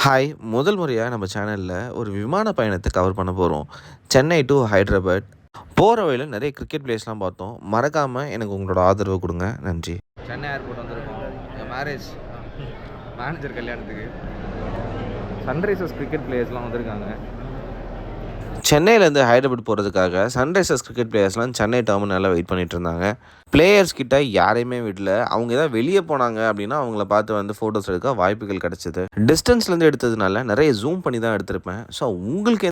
Hi! முதல் முறையா நம்ம சேனல்ல ஒரு விமான பயணத்த கவர் பண்ண போறோம். சென்னை டூ ஹைட்ராபாட். போற வழியில நெறைய கிரிக்கெட் பிளேஸ்லாம் பார்த்தோம். மறக்காம எனக்கு உங்களோட ஆதரவு குடுங்க. நன்றி. சென்னை ஏர்போர்ட் வந்திருக்கோம். எங்க மேரேஜ் மேனேஜர் கல்யாணத்துக்கு. சன்ரைசர்ஸ் கிரிக்கெட் பிளேயர்ஸ்லாம் வந்திருக்காங்க. சென்னையிலேருந்து ஹைதராபாத் போகிறதுக்காக சன்ரைசர்ஸ் கிரிக்கெட் பிளேயர்ஸ்லாம் சென்னை டெர்மினலில் வெயிட் பண்ணிட்டு இருந்தாங்க. பிளேயர்ஸ் கிட்ட யாரையுமே விடல. அவங்க ஏதாவது வெளியே போனாங்க அப்படின்னா அவங்கள பார்த்து வந்து ஃபோட்டோஸ் எடுக்க வாய்ப்புகள் கிடச்சிது. டிஸ்டன்ஸ்லேருந்து எடுத்ததுனால நிறைய ஜூம் பண்ணி தான் எடுத்திருப்பேன். ஸோ உங்களுக்கு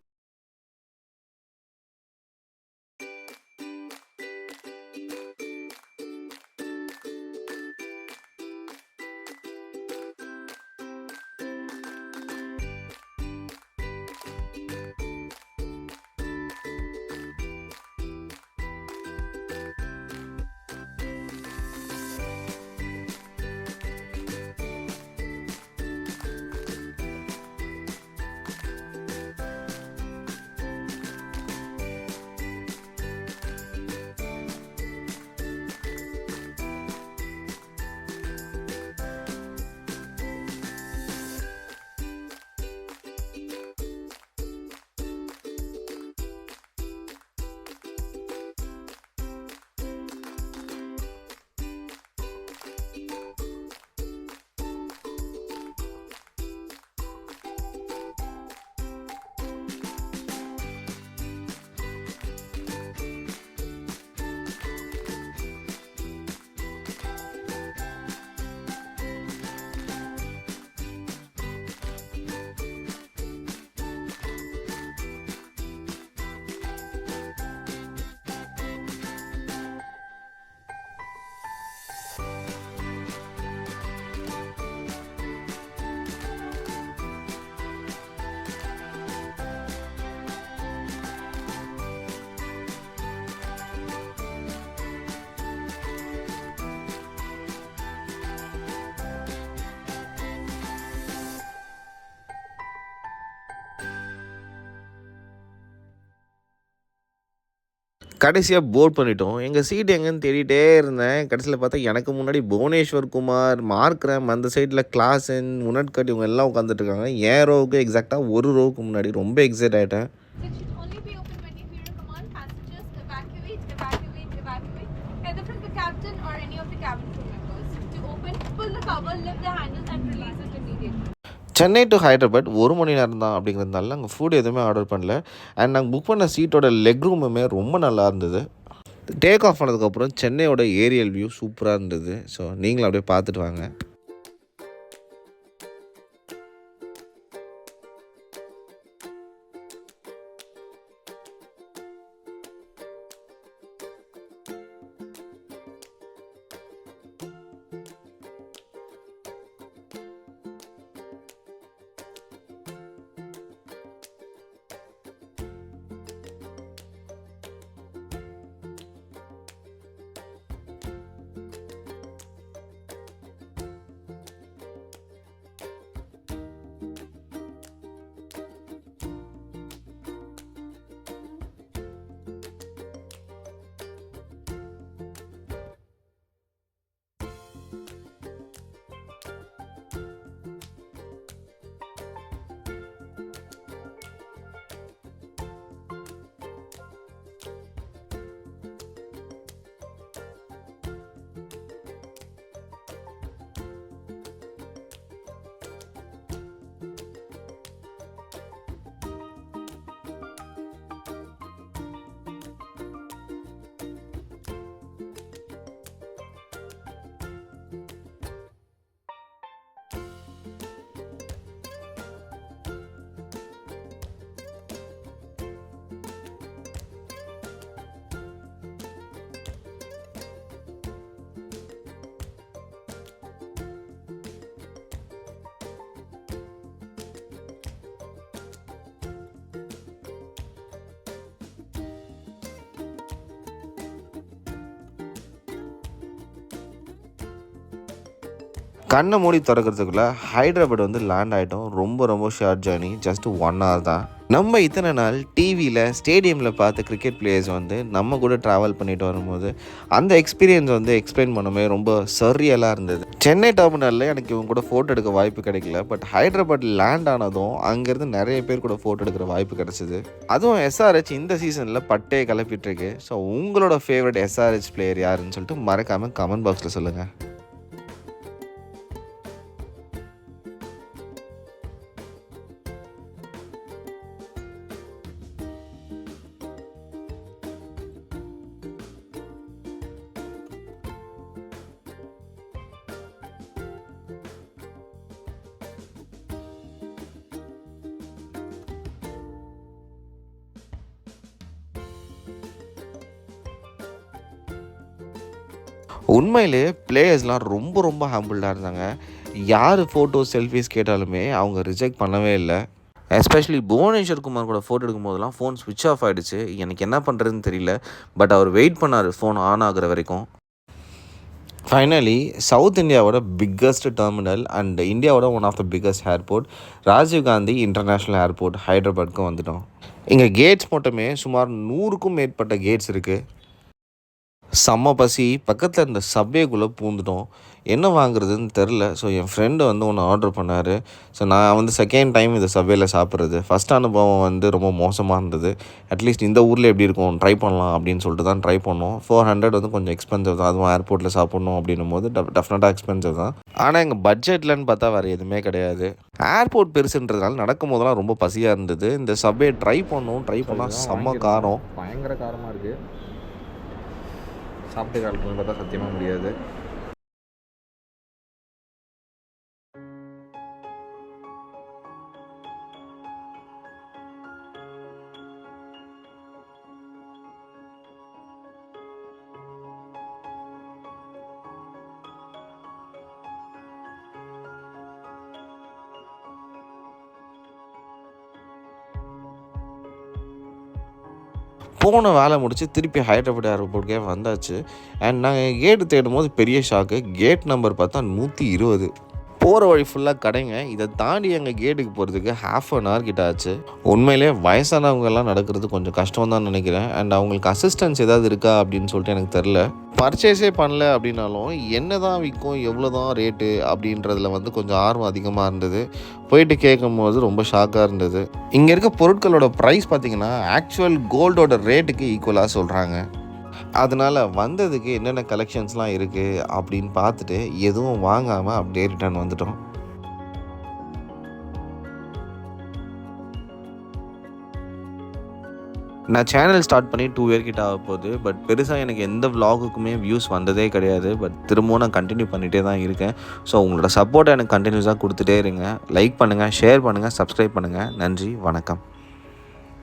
கடைசியாக போர்ட் பண்ணிட்டோம். எங்கள் சீட் எங்கேன்னு தேடிட்டே இருந்தேன். கடைசியில் பார்த்தா எனக்கு முன்னாடி புவனேஸ்வர் குமார், மார்க்ரம், அந்த சைடில் கிளாசன், முனட்கட் இவங்க எல்லாம் உட்காந்துட்டு இருக்காங்க. என் ரோவுக்கு எக்ஸாக்டாக ஒரு ரோவுக்கு முன்னாடி ரொம்ப எக்ஸைட் ஆகிட்டேன். It should only be open when you hear a command. Passengers evacuate, evacuate, evacuate, either from the captain or any of the cabin crew members. To open, pull the cover, lift the handle and release it immediately. Chennai to Hyderabad 1 மணி நேரம் தான் அப்படிங்கிறதுனால நாங்கள் food எதுவுமே order பண்ணல. And நாங்கள் book பண்ண சீட்டோட leg ரூமுமே ரொம்ப நல்லா இருந்தது. டேக் ஆஃப் பண்ணதுக்கப்புறம் சென்னையோட ஏரியல் வியூ சூப்பராக இருந்தது. ஸோ நீங்களும் அப்படியே பார்த்துட்டு வாங்க. கண்ணை மூடி திறக்கிறதுக்குள்ளே ஹைதராபாத் வந்து லேண்ட் ஆகிட்டோம். ரொம்ப ஷார்ட் ஜேர்னி, ஜஸ்ட் 1 hour தான். நம்ம இத்தனை நாள் டிவியில் ஸ்டேடியமில் பார்த்த கிரிக்கெட் பிளேயர்ஸ் வந்து நம்ம கூட ட்ராவல் பண்ணிட்டு வரும்போது அந்த எக்ஸ்பீரியன்ஸ் வந்து எக்ஸ்பிளைன் பண்ணுமே ரொம்ப சர்ரியலாக இருந்தது. சென்னை டெர்மினலில் எனக்கு இவங்க கூட ஃபோட்டோ எடுக்க வாய்ப்பு கிடைக்கல. பட் ஹைதராபாத் லேண்ட் ஆனதும் அங்கேருந்து நிறைய பேர் கூட ஃபோட்டோ எடுக்கிற வாய்ப்பு கிடச்சிது. அதுவும் எஸ்ஆர்ஹெச் இந்த சீசனில் பட்டே கிளப்பிட்டுருக்கு. ஸோ உங்களோட ஃபேவரட் எஸ்ஆர்ஹெச் பிளேயர் யாருன்னு சொல்லிட்டு மறக்காமல் கமெண்ட் பாக்ஸில் சொல்லுங்கள். உண்மையிலே பிளேயர்ஸ்லாம் ரொம்ப ஹம்பிள்டாக இருந்தாங்க. யார் ஃபோட்டோஸ் செல்ஃபீஸ் கேட்டாலுமே அவங்க ரிஜெக்ட் பண்ணவே இல்லை. எஸ்பெஷலி புவனேஸ்வர் குமார் கூட ஃபோட்டோ எடுக்கும் போதெல்லாம் ஃபோன் ஸ்விட்ச் ஆஃப் ஆகிடுச்சு. எனக்கு என்ன பண்ணுறதுன்னு தெரியல. பட் அவர் வெயிட் பண்ணார் ஃபோன் ஆன் ஆகுற வரைக்கும். ஃபைனலி சவுத் இந்தியாவோட பிக்கஸ்ட் டெர்மினல் அண்ட் இந்தியாவோட one of the biggest airport Rajiv Gandhi international airport ஹைதராபாத்துக்கு வந்துட்டோம். இங்கே கேட்ஸ் மட்டுமே சுமார் 100க்கும் மேற்பட்ட கேட்ஸ் இருக்குது. செம்ம பசி, பக்கத்தில் இந்த சப்வேக்குள்ளே பூந்துட்டோம். என்ன வாங்குறதுன்னு தெரில. ஸோ என் ஃப்ரெண்டு வந்து ஒன்று ஆர்டர் பண்ணார். ஸோ நான் வந்து செகண்ட் டைம் இந்த சப்வேல சாப்பிட்றது. ஃபஸ்ட் அனுபவம் வந்து ரொம்ப மோசமாக இருந்தது. அட்லீஸ்ட் இந்த ஊரில் எப்படி இருக்கும் ட்ரை பண்ணலாம் அப்படின்னு சொல்லிட்டு தான் ட்ரை பண்ணோம். 400 வந்து கொஞ்சம் எக்ஸ்பென்சிவ் தான். அதுவும் ஏர்போர்ட்டில் சாப்பிட்ணும் அப்படின்னும் போது டெஃபினட்டாக எக்ஸ்பென்சிவ் தான். ஆனால் எங்கள் பட்ஜெட்லன்னு பார்த்தா வேறு எதுவுமே கிடையாது. ஏர்போர்ட் பெருசுன்றதுனால நடக்கும் போதெல்லாம் ரொம்ப பசியாக இருந்தது. இந்த சப்வே ட்ரை பண்ணால் செம்ம காரம், பயங்கர காரமாக இருக்குது. சாப்பிட்டு காலத்துன்னு பார்த்தா சத்தியமாக முடியாது. போன வேலை முடித்து திருப்பி ஹைதராபாத் ஏர்போர்ட்டுக்கே வந்தாச்சு. அண்ட் நாங்கள் கேட்டு தேடும் போது பெரிய ஷாக்கு. கேட் நம்பர் பார்த்தா 120. போகிற வழி ஃபுல்லாக கடைங்க. இதை தாண்டி எங்கள் கேட்டுக்கு போகிறதுக்கு 1/2 hour கிட்ட ஆச்சு. உண்மையிலே வயசானவங்கெல்லாம் நடக்கிறது கொஞ்சம் கஷ்டம் தான் நினைக்கிறேன். அண்ட் அவங்களுக்கு அசிஸ்டன்ஸ் ஏதாவது இருக்கா அப்படின்னு சொல்லிட்டு எனக்கு தெரில. பர்ச்சேஸே பண்ணல அப்படின்னாலும் என்ன தான் விற்கும், எவ்வளோ தான் ரேட்டு அப்படின்றதுல வந்து கொஞ்சம் ஆர்வம் அதிகமாக இருந்தது. போயிட்டு கேட்கும் போது ரொம்ப ஷாக்காக இருந்தது. இங்கே இருக்க பொருட்களோட ப்ரைஸ் பார்த்திங்கன்னா ஆக்சுவல் கோல்டோட ரேட்டுக்கு ஈக்குவலாக சொல்கிறாங்க. அதனால் வந்ததுக்கு என்னென்ன கலெக்ஷன்ஸ்லாம் இருக்குது அப்படின்னு பார்த்துட்டு எதுவும் வாங்காமல் அப்படியே ரிட்டர்ன் வந்துட்டோம். நான் சேனல் ஸ்டார்ட் பண்ணி 2 year கிட்ட ஆக போகுது. பட் பெருசாக எனக்கு எந்த விலாகுக்குமே வியூஸ் வந்ததே கிடையாது. பட் திரும்பவும் நான் கண்டினியூ பண்ணிகிட்டே தான் இருக்கேன். ஸோ உங்களோட சப்போர்ட்டை எனக்கு கண்டினியூஸாக கொடுத்துட்டே இருங்க. லைக் பண்ணுங்கள், ஷேர் பண்ணுங்கள், சப்ஸ்கிரைப் பண்ணுங்கள். நன்றி, வணக்கம்.